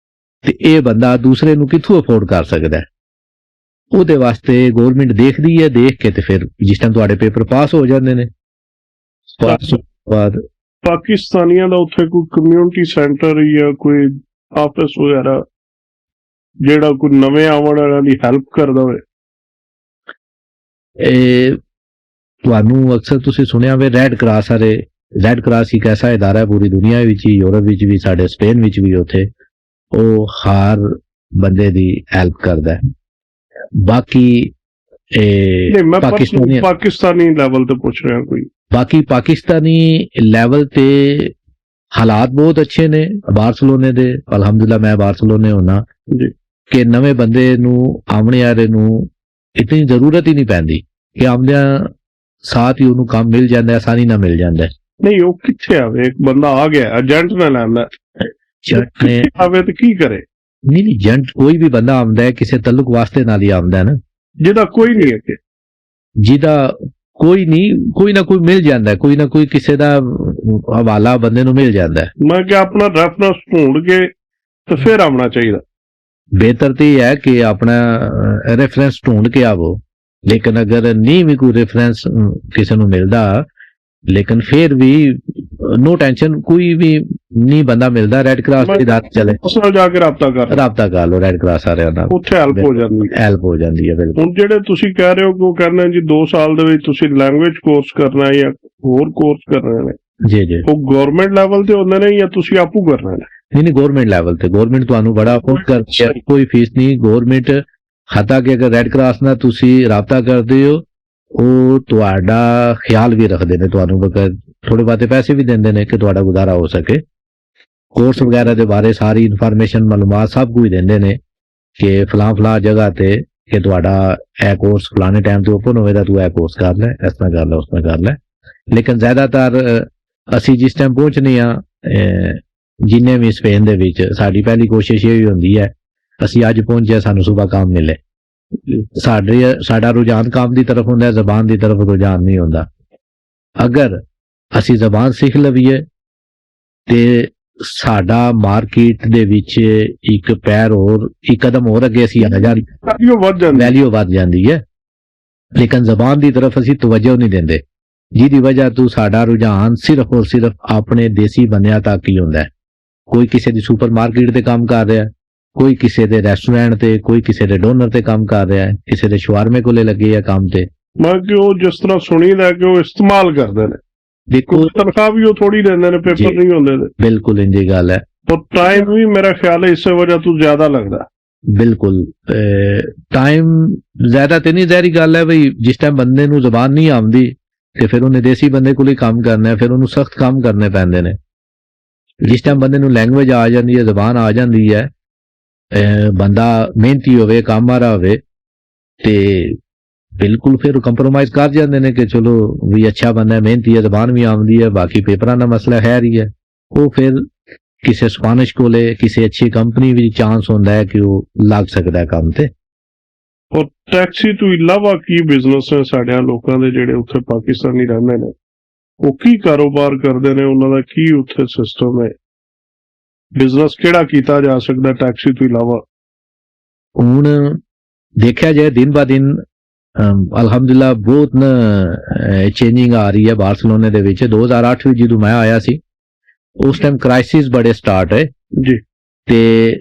ਤੇ ਇਹ ਬੰਦਾ ਦੂਸਰੇ ਨੂੰ ਕਿੱਥੋਂ ਅਫੋਰਡ ਕਰ ਸਕਦਾ ਹੈ। ਉਹਦੇ ਵਾਸਤੇ ਗਵਰਨਮੈਂਟ ਦੇਖਦੀ ਹੈ, ਦੇਖ ਕੇ ਤੇ ਫਿਰ ਜਿਸ ਟਾਈਮ ਤੁਹਾਡੇ ਪੇਪਰ ਪਾਸ ਹੋ ਜਾਂਦੇ ਨੇ, ਪਾਸ ਬਾਅਦ ਪਾਕਿਸਤਾਨੀਆਂ ਦਾ ਉੱਥੇ ਕੋਈ ਕਮਿਊਨਿਟੀ ਸੈਂਟਰ ਜਾਂ ਕੋਈ ਆਫਿਸ ਵਗੈਰਾ ਜਿਹੜਾ ਕੋਈ ਨਵੇਂ ਆਉਣ ਵਾਲਿਆਂ ਦੀ ਹੈਲਪ ਕਰਦਾ ਹੋਵੇ? ਇਹ ਤੁਹਾਨੂੰ ਅਕਸਰ ਤੁਸੀਂ ਸੁਣਿਆ ਹੋਵੇ ਰੈੱਡ ਕਰਾਸ ਬਾਰੇ। ਰੈੱਡ ਕਰਾਸ ਇੱਕ ਐਸਾ ਇਦਾਰਾ ਹੈ ਪੂਰੀ ਦੁਨੀਆ ਵਿੱਚ ਹੀ, ਯੂਰਪ ਵਿੱਚ ਵੀ, ਸਾਡੇ ਸਪੇਨ ਵਿੱਚ ਵੀ, ਉੱਥੇ ਉਹ ਹਰ ਬੰਦੇ ਦੀ ਹੈਲਪ ਕਰਦਾ ਹੈ। ਬਾਕੀ ਪਾਕਿਸਤਾਨੀ ਲੈਵਲ ਤੇ ਪੁੱਛ ਰਿਹਾ ਕੋਈ? ਬਾਕੀ ਪਾਕਿਸਤਾਨੀ ਲੈਵਲ ਤੇ ਹਾਲਾਤ ਬਹੁਤ ਅੱਛੇ ਨੇ ਬਾਰਸਲੋਨੇ ਦੇ, ਅਲਹਮਦੁਲਿਲਾ ਮੈਂ ਬਾਰਸਲੋਨੇ ਹੋਣਾ, ਕਿ ਨਵੇਂ ਬੰਦੇ ਨੂੰ ਆਉਣੇ ਵਾਲੇ ਨੂੰ ਇਤਨੀ ਜ਼ਰੂਰਤ ਹੀ ਨਹੀਂ ਪੈਂਦੀ ਕਿ ਆਉਂਦਿਆਂ ਸਾਥ ਹੀ ਉਹਨੂੰ ਕੰਮ ਮਿਲ ਜਾਂਦਾ, ਆਸਾਨੀ ਨਾਲ ਮਿਲ ਜਾਂਦਾ। ਨਹੀਂ, ਉਹ ਕਿੱਥੇ ਆਵੇ? ਇੱਕ ਬੰਦਾ ਆ ਗਿਆ, ਏਜੰਟ ਨਾਲ ਲੈਂਦਾ, ਏਜੰਟ ਨੇ ਆਵੇ ਤੇ ਕੀ ਕਰੇ? ਨਹੀਂ ਏਜੰਟ ਕੋਈ ਵੀ ਬੰਦਾ ਆਉਂਦਾ ਹੈ ਕਿਸੇ ਤਾਲੁਕ ਵਾਸਤੇ ਨਾਲ ਹੀ ਆਉਂਦਾ ਨਾ, ਜਿਹਦਾ ਕੋਈ ਨਹੀਂ ਹੈ, ਜਿਹਦਾ ਕੋਈ ਨਹੀਂ, ਕੋਈ ਨਾ ਕੋਈ ਮਿਲ ਜਾਂਦਾ, ਕੋਈ ਨਾ ਕੋਈ ਕਿਸੇ ਦਾ ਹਵਾਲਾ ਬੰਦੇ ਨੂੰ ਮਿਲ ਜਾਂਦਾ। ਮੈਂ ਕਿ ਆਪਣਾ ਰੈਫਰੈਂਸ ਢੂੰਢ ਕੇ ਤੇ ਫਿਰ ਆਉਣਾ ਚਾਹੀਦਾ। ਬਿਹਤਰ ਤੇ ਇਹ ਹੈ ਕਿ ਆਪਣਾ ਰੈਫਰੈਂਸ ਢੂੰਢ ਕੇ ਆਵੋ, ਲੇਕਿਨ ਅਗਰ ਨਹੀਂ ਵੀ ਕੋਈ ਰੈਫਰੈਂਸ ਕਿਸੇ ਨੂੰ ਮਿਲਦਾ, ਲੇਕਿਨ ਫਿਰ ਵੀ ਨੋ ਟੈਨਸ਼ਨ, ਕੋਈ ਵੀ ਨਹੀਂ ਬੰਦਾ ਮਿਲਦਾ, ਰੈੱਡ ਕਰਾਸ ਦੀ ਦਾਤ ਚਲੇ, ਉਸ ਨਾਲ ਜਾ ਕੇ ਰਾਬਤਾ ਕਰ ਲਓ ਰੈੱਡ ਕਰਾਸ ਵਾਲਿਆਂ ਨਾਲ, ਉੱਥੇ ਹੈਲਪ ਹੋ ਜਾਂਦੀ ਹੈ। ਬਿਲਕੁਲ। ਹੁਣ ਜਿਹੜੇ ਤੁਸੀਂ ਕਹਿ ਰਹੇ ਹੋ ਕਿ ਉਹ ਕਹਿੰਦੇ ਜੀ 2 ਸਾਲ ਦੇ ਵਿੱਚ ਤੁਸੀਂ ਲੈਂਗੁਏਜ ਕੋਰਸ ਕਰਨਾ ਹੈ ਜਾਂ ਹੋਰ ਕੋਰਸ ਕਰਨੇ ਨੇ, ਜੀ ਜੀ, ਉਹ ਗਵਰਨਮੈਂਟ ਲੈਵਲ ਤੇ ਹੁੰਦੇ ਨੇ ਜਾਂ ਤੁਸੀਂ ਆਪੂ ਕਰਨਾ ਹੈ? ਨਹੀਂ, ਗਵਰਨਮੈਂਟ ਲੈਵਲ ਤੇ, ਗਵਰਨਮੈਂਟ ਤੁਹਾਨੂੰ ਬੜਾ ਅਫੋਰਡ ਕਰਦੀ ਹੈ, ਕੋਈ ਫੀਸ ਨਹੀਂ। ਗਵਰਨਮੈਂਟ ਹੱਤਾ ਕਿ ਅਗਰ ਰੈੱਡ ਕਰਾਸ ਨਾਲ ਤੁਸੀਂ ਰਾਬਤਾ ਕਰਦੇ ਹੋ, ਉਹ ਤੁਹਾਡਾ ਖਿਆਲ ਵੀ ਰੱਖਦੇ ਨੇ, ਤੁਹਾਨੂੰ ਥੋੜੇ ਬਹੁਤੇ ਪੈਸੇ ਵੀ ਦਿੰਦੇ ਨੇ ਕਿ ਤੁਹਾਡਾ ਗੁਜ਼ਾਰਾ ਹੋ ਸਕੇ। ਕੋਰਸ ਵਗੈਰਾ ਦੇ ਬਾਰੇ ਸਾਰੀ ਇਨਫੋਰਮੇਸ਼ਨ ਮਾਲੂਮਾਤ ਸਭ ਕੁਝ ਦਿੰਦੇ ਨੇ ਕਿ ਫਲਾਂ ਜਗ੍ਹਾ ਤੇ ਕਿ ਤੁਹਾਡਾ ਇਹ ਕੋਰਸ ਫਲਾਣੇ ਟਾਈਮ ਤੇ ਓਪਨ ਹੋਵੇਗਾ, ਤੂੰ ਇਹ ਕੋਰਸ ਕਰ ਲੈ, ਇਸ ਤਰ੍ਹਾਂ ਕਰ ਲੈ, ਉਸ ਤਰ੍ਹਾਂ ਕਰ ਲੈ। ਲੇਕਿਨ ਜ਼ਿਆਦਾਤਰ ਅਸੀਂ ਜਿਸ ਟਾਈਮ ਪਹੁੰਚਨੇ ਆ, ਜਿੰਨੇ ਵੀ ਸਪੇਨ ਦੇ ਵਿੱਚ, ਸਾਡੀ ਪਹਿਲੀ ਕੋਸ਼ਿਸ਼ ਇਹ ਹੁੰਦੀ ਹੈ ਅਸੀਂ ਅੱਜ ਪਹੁੰਚੇ, ਸਾਨੂੰ ਸੁਬਾਹ ਕੰਮ ਮਿਲੇ। ਸਾਡਾ ਰੁਝਾਨ ਕੰਮ ਦੀ ਤਰਫ ਹੁੰਦਾ, ਜ਼ਬਾਨ ਦੀ ਤਰਫ ਰੁਝਾਨ ਨਹੀਂ ਹੁੰਦਾ। ਅਗਰ ਅਸੀਂ ਜ਼ਬਾਨ ਸਿੱਖ ਲਈਏ ਤੇ ਸਾਡਾ ਮਾਰਕੀਟ ਦੇ ਵਿੱਚ ਇੱਕ ਪੈਰ ਹੋਰ ਇੱਕ ਕਦਮ ਹੋਰ ਅੱਗੇ ਅਸੀਂ ਆ ਜਾਂਦੇ, ਵੈਲਿਊ ਵੱਧ ਜਾਂਦੀ ਵੈਲਿਊ ਵੱਧ ਜਾਂਦੀ ਹੈ, ਲੇਕਿਨ ਜ਼ਬਾਨ ਦੀ ਤਰਫ ਅਸੀਂ ਤਵੱਜੋ ਨਹੀਂ ਦਿੰਦੇ, ਜਿਹਦੀ ਵਜ੍ਹਾ ਤੋਂ ਸਾਡਾ ਰੁਝਾਨ ਸਿਰਫ ਔਰ ਸਿਰਫ ਆਪਣੇ ਦੇਸੀ ਬੰਦਿਆਂ ਤੱਕ ਹੀ ਹੁੰਦਾ ਹੈ। ਕੋਈ ਕਿਸੇ ਦੀ ਸੁਪਰ ਮਾਰਕੀਟ ਤੇ ਕੰਮ ਕਰ ਰਿਹਾ, ਕੋਈ ਕਿਸੇ ਦੇ ਰੈਸਟੋਰੈਂਟ ਤੇ, ਕੋਈ ਕਿਸੇ ਦੇ ਡੋਨਰ ਤੇ ਕੰਮ ਕਰ ਰਿਹਾ ਹੈ, ਕਿਸੇ ਦੇ ਸ਼ਵਾਰਮੇ ਕੋਲੇ ਲੱਗੇ ਆ ਕੰਮ ਤੇ। ਮੈਂ ਕਿ ਉਹ ਜਿਸ ਤਰ੍ਹਾਂ ਸੁਣੀਦਾ ਕਿ ਉਹ ਇਸਤੇਮਾਲ ਕਰਦੇ ਨੇ, ਦੇਖੋ ਤਨਖਾਹ ਵੀ ਉਹ ਥੋੜੀ ਦਿੰਦੇ ਨੇ, ਪੇਪਰ ਨਹੀਂ ਹੁੰਦੇ ਨੇ, ਬਿਲਕੁਲ ਇੰਜੀ ਗੱਲ ਹੈ। ਔਰ ਟਾਈਮ ਵੀ ਮੇਰਾ ਖਿਆਲ ਹੈ ਇਸੇ ਵਜ੍ਹਾ ਤੋਂ ਜ਼ਿਆਦਾ ਲੱਗਦਾ। ਬਿਲਕੁਲ ਟਾਈਮ ਜ਼ਿਆਦਾ ਤੇ ਨਹੀਂ, ਜ਼ਾਹਿਰੀ ਗੱਲ ਹੈ ਬਈ ਜਿਸ ਟਾਈਮ ਬੰਦੇ ਨੂੰ ਜ਼ਬਾਨ ਨਹੀਂ ਆਉਂਦੀ ਤੇ ਫਿਰ ਉਹਨੇ ਦੇਸੀ ਬੰਦੇ ਕੋਲ ਹੀ ਕੰਮ ਕਰਨਾ ਹੈ, ਫਿਰ ਉਹਨੂੰ ਸਖਤ ਕੰਮ ਕਰਨੇ ਪੈਂਦੇ ਨੇ। ਜਿਸ ਟਾਈਮ ਬੰਦੇ ਨੂੰ ਲੈਂਗੁਏਜ ਆ ਜਾਂਦੀ ਹੈ, ਜ਼ਬਾਨ ਆ ਜਾਂਦੀ ਹੈ, ਬੰਦਾ ਮਿਹਨਤੀ ਹੋਵੇ, ਕੰਮ ਵਾਲਾ ਹੋਵੇ, ਤੇ ਬਿਲਕੁਲ ਫਿਰ ਕੰਪਰੋਮਾਈਜ਼ ਕਰ ਜਾਂਦੇ ਨੇ ਕਿ ਚਲੋ ਵੀ ਅੱਛਾ ਬੰਦਾ ਹੈ, ਮਿਹਨਤੀ ਹੈ, ਜ਼ਬਾਨ ਵੀ ਆਉਂਦੀ ਹੈ, ਬਾਕੀ ਪੇਪਰਾਂ ਦਾ ਮਸਲਾ ਹੈ ਹੀ ਹੈ। ਉਹ ਫਿਰ ਕਿਸੇ ਸਪਾਨਿਸ਼ ਕੋਲੇ ਕਿਸੇ ਅੱਛੀ ਕੰਪਨੀ ਵਿੱਚ ਚਾਂਸ ਹੁੰਦਾ ਹੈ ਕਿ ਉਹ ਲੱਗ ਸਕਦਾ ਹੈ ਕੰਮ ਤੇ। ਔਰ ਟੈਕਸੀ ਤੋਂ ਇਲਾਵਾ ਕੀ ਬਿਜ਼ਨਸ ਹੈ ਸਾਡੇ ਲੋਕਾਂ ਦੇ ਜਿਹੜੇ ਉੱਥੇ ਪਾਕਿਸਤਾਨੀ ਰਹਿੰਦੇ ਨੇ, ਉਹ ਕੀ ਕਾਰੋਬਾਰ ਕਰਦੇ ਨੇ, ਉਹਨਾਂ ਦਾ ਕੀ ਉੱਥੇ ਸਿਸਟਮ ਹੈ, ਬਿਜ਼ਨਸ ਕਿਹੜਾ ਕੀਤਾ ਜਾ ਸਕਦਾ ਟੈਕਸੀ ਤੋਂ ਇਲਾਵਾ? ਹੁਣ ਦੇਖਿਆ ਜਾਏ ਦਿਨ ਬਾ ਦਿਨ ਅਲਹਮਦੁਲਿਲਾ ਬਹੁਤ ਚੇਂਜਿੰਗ ਆ ਰਹੀ ਹੈ ਬਾਰਸਲੋਨੇ ਦੇ ਵਿੱਚ। 2008 ਵਿੱਚ ਜਦੋਂ ਮੈਂ ਆਇਆ ਸੀ ਉਸ ਟਾਈਮ ਕ੍ਰਾਈਸਿਸ ਬੜੇ ਸਟਾਰਟ ਹੈ ਜੀ, ਤੇ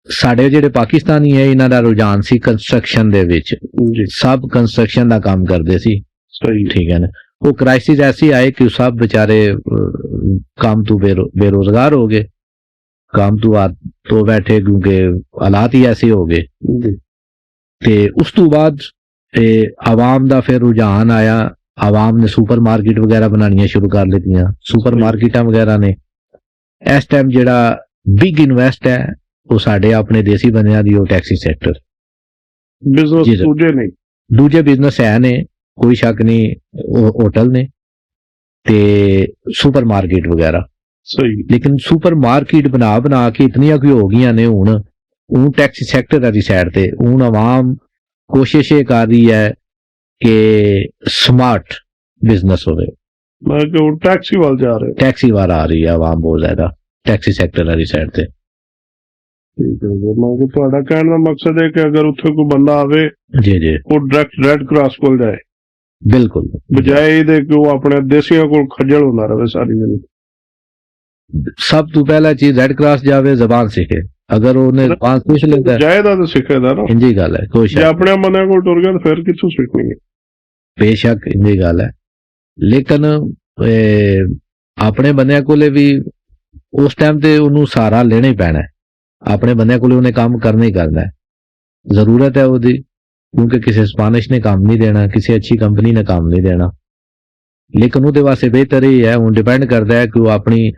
ਸਾਡੇ ਜਿਹੜੇ ਪਾਕਿਸਤਾਨੀ ਹੈ ਇਹਨਾਂ ਦਾ ਰੁਝਾਨ ਸੀ ਕੰਸਟਰਕਸ਼ਨ ਦੇ ਵਿੱਚ, ਜੀ ਸਭ ਕੰਸਟਰਕਸ਼ਨ ਦਾ ਕੰਮ ਕਰਦੇ ਸੀ। ਸਹੀ, ਠੀਕ ਹੈ ਨਾ। ਉਹ ਕ੍ਰਾਈਸਿਸ ਐਸੀ ਆਏ ਕਿ ਸਭ बेचारे काम तो बेरोजगार हो गए, काम तो बैठे क्योंकि हालात ही ऐसे हो गए। ਤੇ ਉਸ ਤੋਂ ਬਾਅਦ ਆਵਾਮ ਦਾ ਫਿਰ ਰੁਝਾਨ ਆਇਆ, ਆਵਾਮ ਨੇ ਸੁਪਰ ਮਾਰਕੀਟ ਵਗੈਰਾ ਬਣਾਉਣੀਆਂ ਸ਼ੁਰੂ ਕਰ ਦਿੱਤੀਆਂ। ਸੁਪਰ ਮਾਰਕੀਟਾਂ ਵਗੈਰਾ ਨੇ ਇਸ ਟਾਈਮ ਜਿਹੜਾ ਬਿਗ ਇਨਵੈਸਟ ਹੈ ਉਹ ਸਾਡੇ ਆਪਣੇ ਦੇਸੀ ਬੰਦਿਆਂ ਦੀ, ਉਹ ਟੈਕਸੀ ਸੈਕਟਰ ਬਿਜ਼ਨਸ ਦੂਜੇ ਨਹੀਂ, ਦੂਜੇ ਬਿਜ਼ਨਸ ਹੈ ਨੇ, ਕੋਈ ਸ਼ੱਕ ਨਹੀਂ, ਉਹ ਹੋਟਲ ਨੇ ਤੇ ਸੁਪਰ ਮਾਰਕੀਟ ਵਗੈਰਾ। ਸਹੀ, ਲੇਕਿਨ ਸੁਪਰ ਮਾਰਕੀਟ ਬਣਾ ਕੇ ਇਤਨੀਆਂ ਕਿ ਹੋ ਗਈਆਂ ਨੇ ਹੁਣ ਟੈਕਸੀ ਸੈਕਟਰ ਦੀ ਸਾਈਡ ਤੇ ਹੁਣ ਆਵਾਮ ਕੋਸ਼ਿਸ਼ ਇਹ ਕਰ ਰਹੀ ਹੈ ਕਿ ਸਮਾਰਟ ਬਿਜ਼ਨਸ ਹੋਵੇ। ਮੈਂ ਕਿ ਉਹ ਟੈਕਸੀ ਵੱਲ ਜਾ ਰਹੇ, ਟੈਕਸੀ ਵਾਰ ਆ ਰਹੀ ਹੈ ਆਵਾਮ ਬਹੁਤ ਜ਼ਿਆਦਾ ਟੈਕਸੀ ਸੈਕਟਰ ਦੀ ਸਾਈਡ ਤੇ। ਠੀਕ ਹੈ ਜੀ। ਮੈਂ ਕਿ ਤੁਹਾਡਾ ਕਹਿਣ ਦਾ ਮਕਸਦ ਹੈ ਕਿ ਅਗਰ ਉੱਥੇ ਕੋਈ ਬੰਦਾ ਆਵੇ ਜੀ ਜੀ ਉਹ ਡਾਇਰੈਕਟ ਰੈੱਡ ਕਰਾਸ ਕੋਲ ਜਾਏ, ਬਿਲਕੁਲ, ਬਜਾਏ ਇਹਦੇ ਕਿ ਉਹ ਆਪਣੇ ਦੇਸੀਆਂ ਕੋਲ ਖੱਜਲ ਹੁੰਦਾ ਰਹੇ ਸਾਰੀ ਜ਼ਿੰਦਗੀ। ਸਭ ਤੋਂ ਪਹਿਲਾ ਚੀਜ਼ ਰੈੱਡ ਕਰਾਸ ਜਾਵੇ, ਜ਼ਬਾਨ ਸਿੱਖੇ। ਅਗਰ ਉਹਨੇ ਜ਼ਬਾਨ ਸਿੱਖ ਲੈਂਦਾ ਜਾਇਦਾ ਤਾਂ ਸਿੱਖੇਦਾ ਨਾ, ਇੰਜੀ ਗੱਲ ਹੈ, ਕੋਈ ਜੇ ਆਪਣੇ ਬੰਦਿਆਂ ਕੋਲ ਟੁਰ ਗਿਆ ਤਾਂ ਫਿਰ ਕਿੱਥੋਂ ਸਿੱਖਣੀ ਹੈ? ਬੇਸ਼ੱਕ ਇੰਜੀ ਗੱਲ ਹੈ, ਲੇਕਿਨ ਆਪਣੇ ਬੰਦਿਆਂ ਕੋਲੇ ਵੀ ਉਸ ਟਾਈਮ ਤੇ ਉਹਨੂੰ ਸਹਾਰਾ ਲੈਣਾ ਹੀ ਪੈਣਾ ਹੈ। ਆਪਣੇ ਬੰਦਿਆਂ ਕੋਲੇ ਉਹਨੇ ਕੰਮ ਕਰਨਾ ਹੀ ਕਰਨਾ ਹੈ, ਜ਼ਰੂਰਤ ਹੈ ਉਹਦੀ, ਕਿਉਂਕਿ ਕਿਸੇ ਸਪਾਨਿਸ਼ ਨੇ ਕੰਮ ਨਹੀਂ ਦੇਣਾ, ਕਿਸੇ ਅੱਛੀ ਕੰਪਨੀ ਨੇ ਕੰਮ ਨਹੀਂ ਦੇਣਾ। ਲੇਕਿਨ ਉਹਦੇ ਵਾਸਤੇ ਬਿਹਤਰ ਇਹ ਹੈ, ਹੁਣ ਡਿਪੈਂਡ ਕਰਦਾ ਹੈ ਕਿ ਉਹ ਆਪਣੀ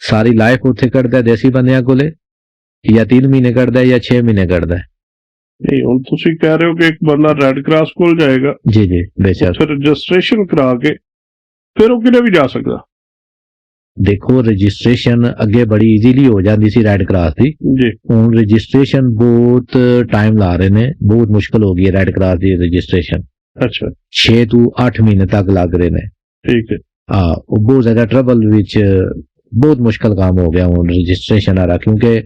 ਸਾਰੀ ਲਾਈਫ ਉੱਥੇ ਕੱਢਦਾ ਦੇਸੀ ਬੰਦਿਆਂ ਕੋਲੇ ਜਾਂ 3 ਮਹੀਨੇ ਕੱਢਦਾ ਜਾਂ 6 ਮਹੀਨੇ ਕੱਢਦਾ। ਨਹੀਂ, ਹੁਣ ਤੁਸੀਂ ਕਹਿ ਰਹੇ ਹੋ ਕਿ ਇੱਕ ਬੰਦਾ ਰੈੱਡ ਕਰਾਸ ਕੋਲ ਜਾਏਗਾ, ਜੀ ਜੀ ਬੇਸ਼ੱਕ, ਫਿਰ ਰਜਿਸਟ੍ਰੇਸ਼ਨ ਕਰਾ ਕੇ ਫਿਰ ਉਹ ਕਿਤੇ ਵੀ ਜਾ ਸਕਦਾ। ਦੇਖੋ ਰਜਿਸਟ੍ਰੇਸ਼ਨ ਅੱਗੇ ਬੜੀ ਈਜ਼ੀਲੀ ਹੋ ਜਾਂਦੀ ਸੀ ਰੈੱਡ ਕਰਾਸ ਦੀ, ਜੀ ਹੁਣ ਰਜਿਸਟ੍ਰੇਸ਼ਨ ਬਹੁਤ ਟਾਈਮ ਲਾ ਰਹੇ ਨੇ, ਬਹੁਤ ਮੁਸ਼ਕਲ ਹੋ ਗਈ ਹੈ ਰੈੱਡ ਕਰਾਸ ਦੀ ਰਜਿਸਟ੍ਰੇਸ਼ਨ। ਅੱਛਾ, 6 ਤੋਂ 8 ਮਹੀਨੇ ਤੱਕ ਲੱਗ ਰਹੇ ਨੇ। ਠੀਕ ਹੈ। ਉਹ ਬਹੁਤ ਜ਼ਿਆਦਾ ਟਰਬਲ ਵਿੱਚ, ਬਹੁਤ ਮੁਸ਼ਕਲ ਕੰਮ ਹੋ ਗਿਆ ਹੁਣ ਰਜਿਸਟ੍ਰੇਸ਼ਨ ਵਾਲਾ, ਕਿਉਂਕਿ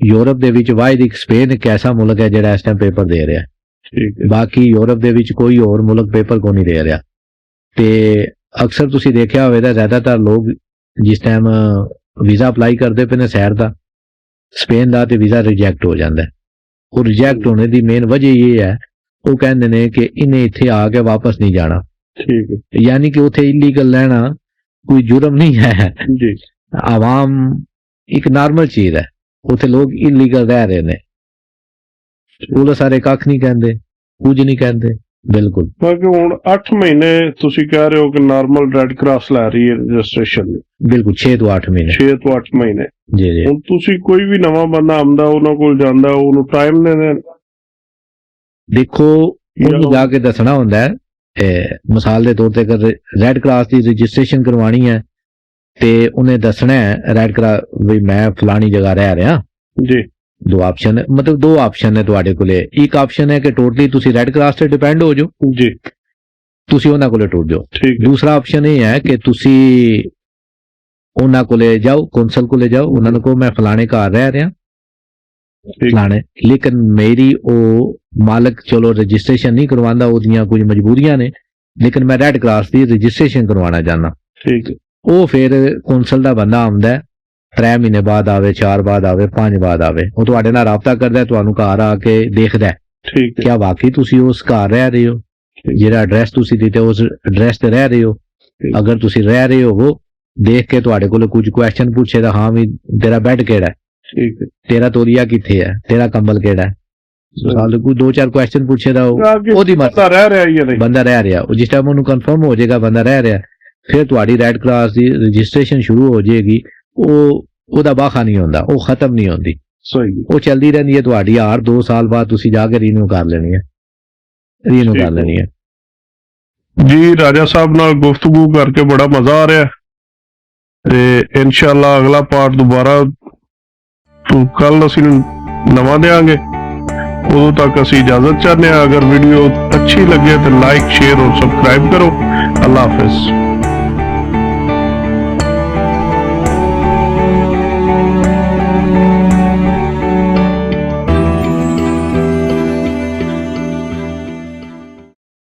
ਯੂਰਪ ਦੇ ਵਿੱਚ ਵਾਹਿਦ ਇੱਕ ਸਪੇਨ ਇੱਕ ਐਸਾ ਮੁਲਕ ਹੈ ਜਿਹੜਾ ਇਸ ਟਾਈਮ ਪੇਪਰ ਦੇ ਰਿਹਾ, ਠੀਕ ਹੈ। ਬਾਕੀ ਯੂਰਪ ਦੇ ਵਿੱਚ ਕੋਈ ਹੋਰ ਮੁਲਕ ਪੇਪਰ ਕੋ ਨਹੀਂ ਦੇ ਰਿਹਾ। ਤੇ ਅਕਸਰ ਤੁਸੀਂ ਦੇਖਿਆ ਹੋਵੇਗਾ ਜ਼ਿਆਦਾਤਰ ਲੋਕ ਜਿਸ ਟਾਈਮ ਵੀਜ਼ਾ ਅਪਲਾਈ ਕਰਦੇ ਪਏ ਨੇ ਸ਼ਹਿਰ ਦਾ, ਸਪੇਨ ਦਾ, ਤੇ ਵੀਜ਼ਾ ਰਿਜੈਕਟ ਹੋ ਜਾਂਦਾ। ਉਹ ਰਿਜੈਕਟ ਹੋਣੇ ਦੀ ਮੇਨ ਵਜ੍ਹਾ ਇਹ ਹੈ, ਉਹ ਕਹਿੰਦੇ ਨੇ ਕਿ ਇਹਨੇ ਇੱਥੇ ਆ ਕੇ ਵਾਪਸ ਨਹੀਂ ਜਾਣਾ, ਠੀਕ ਹੈ, ਯਾਨੀ ਕਿ ਉੱਥੇ ਇਲੀਗਲ ਰਹਿਣਾ ਕੋਈ ਜੁਰਮ ਨਹੀਂ ਹੈ। ਜੀ, ਆਵਾਮ ਇੱਕ ਨਾਰਮਲ ਚੀਜ਼ ਹੈ, ਉੱਥੇ ਲੋਕ ਇਲੀਗਲ ਰਹਿ ਰਹੇ ਨੇ, ਉਹ ਸਾਰੇ ਕੱਖ ਨਹੀਂ ਕਹਿੰਦੇ, ਕੁਝ ਨਹੀਂ ਕਹਿੰਦੇ। ਬਿਲਕੁਲ, ਕਿਉਂਕਿ ਹੁਣ 8 ਮਹੀਨੇ ਤੁਸੀਂ ਕਹਿ ਰਹੇ ਹੋ ਕਿ ਨਾਰਮਲ ਰੈੱਡ ਕਰਾਸ ਲੈ ਰਹੀ ਹੈ ਰਜਿਸਟ੍ਰੇਸ਼ਨ, ਬਿਲਕੁਲ 6 ਤੋਂ 8 ਮਹੀਨੇ। 6 ਤੋਂ 8 ਮਹੀਨੇ। ਜੀ ਜੀ, ਹੁਣ ਤੁਸੀਂ ਕੋਈ ਵੀ ਨਵਾਂ ਬੰਦਾ ਆਉਂਦਾ ਉਹਨਾਂ ਕੋਲ ਜਾਂਦਾ, ਉਹਨੂੰ ਟਾਈਮ ਦੇ ਦੇਣ, ਦੇਖੋ ਉਹਨੂੰ ਜਾ ਕੇ ਦੱਸਣਾ ਹੁੰਦਾ ਹੈ, ਮਿਸਾਲ ਦੇ ਤੌਰ ਤੇ ਅਗਰ ਰੈੱਡ ਕਰਾਸ ਦੀ ਰਜਿਸਟ੍ਰੇਸ਼ਨ ਕਰਵਾਉਣੀ ਹੈ ਤੇ ਉਹਨੇ ਦੱਸਣਾ ਹੈ ਰੈੱਡ ਕਰਾਸ ਵੀ ਮੈਂ ਫਲਾਣੀ ਜਗ੍ਹਾ ਰਹਿ ਰਿਹਾ। ਜੀ, ਦੋ ਆਪਸ਼ਨ, ਮਤਲਬ 2 ਆਪਸ਼ਨ ਨੇ ਤੁਹਾਡੇ ਕੋਲੇ। ਇੱਕ ਆਪਸ਼ਨ ਹੈ ਕਿ ਟੋਟਲੀ ਤੁਸੀਂ ਰੈੱਡ ਕਰਾਸ ਤੇ ਡਿਪੈਂਡ ਹੋ ਜਾਓ, ਜੀ, ਤੁਸੀਂ ਉਹਨਾਂ ਕੋਲੇ ਟੁਰ ਜਾਓ। ਠੀਕ ਹੈ, ਦੂਸਰਾ ਆਪਸ਼ਨ ਇਹ ਹੈ ਕਿ ਤੁਸੀਂ ਉਹਨਾਂ ਕੋਲੇ ਜਾਓ, ਕੌਂਸਲ ਕੋਲੇ ਜਾਓ, ਉਹਨਾਂ ਨੂੰ ਕਹੋ ਮੈਂ ਫਲਾਣੇ ਘਰ ਰਹਿ ਰਿਹਾ ਠੀਕ ਫਲਾਣੇ, ਲੇਕਿਨ ਮੇਰੀ ਉਹ ਮਾਲਕ ਚਲੋ ਰਜਿਸਟ੍ਰੇਸ਼ਨ ਨਹੀਂ ਕਰਵਾਉਂਦਾ, ਉਹਦੀਆਂ ਕੁਝ ਮਜਬੂਰੀਆਂ ਨੇ, ਲੇਕਿਨ ਮੈਂ ਰੈੱਡ ਕਰਾਸ ਦੀ ਰਜਿਸਟ੍ਰੇਸ਼ਨ ਕਰਵਾਉਣਾ ਚਾਹੁੰਦਾ। ਠੀਕ ਉਹ ਫਿਰ ਕੌਂਸਲ ਦਾ ਬੰਦਾ ਆਉਂਦਾ ਹੈ, 3 ਮਹੀਨੇ ਬਾਅਦ ਆਵੇ, 4 ਬਾਅਦ ਆਵੇ, 5 ਬਾਅਦ ਆਵੇ, ਉਹ ਤੁਹਾਡੇ ਨਾਲ ਰਾਬਤਾ ਕਰਦਾ ਹੈ, ਤੁਹਾਨੂੰ ਘਰ ਆ ਕੇ ਦੇਖਦਾ ਹੈ ਠੀਕ ਕਿਆ ਵਾਕਈ ਤੁਸੀਂ ਉਸ ਘਰ ਰਹਿ ਰਹੇ ਹੋ, ਜਿਹੜਾ ਐਡਰੈਸ ਤੁਸੀਂ ਦਿੱਤੇ ਉਸ ਐਡਰੈਸ ਤੇ ਰਹਿ ਰਹੇ ਹੋ। ਅਗਰ ਤੁਸੀਂ ਰਹਿ ਰਹੇ ਹੋ, ਦੇਖ ਕੇ ਤੁਹਾਡੇ ਕੋਲ ਕੁਝ ਕੁਐਸਚਨ ਪੁੱਛੇਗਾ, ਹਾਂ ਵੀ ਤੇਰਾ ਬੈੱਡ ਕਿਹੜਾ ਹੈ, ਠੀਕ ਤੇਰਾ ਤੋਲੀਆ ਕਿੱਥੇ ਹੈ, ਤੇਰਾ ਕੰਬਲ ਕਿਹੜਾ ਹੈ, ਸਾਲ ਕੋਈ 2-4 ਕੁਐਸਚਨ ਪੁੱਛੇਗਾ, ਉਹਦੀ ਬੰਦਾ ਰਹਿ ਰਿਹਾ ਜਾਂ ਨਹੀਂ, ਬੰਦਾ ਰਹਿ ਰਿਹਾ। ਉਹ ਜਿਸ ਟਾਈਮ ਉਹਨੂੰ ਕਨਫਰਮ ਹੋ ਜਾਏਗਾ ਬੰਦਾ ਰਹਿ ਰਿਹਾ, ਫਿਰ ਤੁਹਾਡੀ ਰੈੱਡ ਕਰਾਸ ਦੀ ਰਜਿਸਟ੍ਰੇਸ਼ਨ ਸ਼ੁਰੂ ਹੋ ਜਾਏਗੀ। ਉਹਦਾ ਬਾਖਾ ਨਹੀਂ ਹੁੰਦਾ, ਉਹ ਖਤਮ ਨਹੀਂ ਹੁੰਦੀ, ਸਹੀ ਉਹ ਚੱਲਦੀ ਰਹਿੰਦੀ ਹੈ ਤੁਹਾਡੀ। ਹਰ 2 ਸਾਲ ਬਾਅਦ ਤੁਸੀਂ ਜਾ ਕੇ ਰੀਨਿਊ ਕਰ ਲੈਣੀ ਹੈ, ਰੀਨਿਊ ਕਰ ਲੈਣੀ ਹੈ। ਜੀ ਰਾਜਾ ਸਾਹਿਬ ਨਾਲ ਗੁਫ਼ਤਗੂ ਕਰਕੇ ਬੜਾ ਮਜ਼ਾ ਆ ਰਿਹਾ ਤੇ ਇਨਸ਼ਾਅੱਲਾ ਅਗਲਾ ਪਾਰਟ ਦੁਬਾਰਾ ਕੱਲ ਅਸੀਂ ਨਵਾਂ ਦੇਵਾਂਗੇ। ਉਦੋਂ ਤੱਕ ਅਸੀਂ ਇਜਾਜ਼ਤ ਚਾਹੁੰਦੇ ਹਾਂ। ਅਗਰ ਵੀਡੀਓ ਅੱਛੀ ਲੱਗੇ ਤਾਂ ਲਾਈਕ, ਸ਼ੇਅਰ ਔਰ ਸਬਸਕ੍ਰਾਈਬ ਕਰੋ। ਅੱਲਾ ਹਾਫਿਜ਼।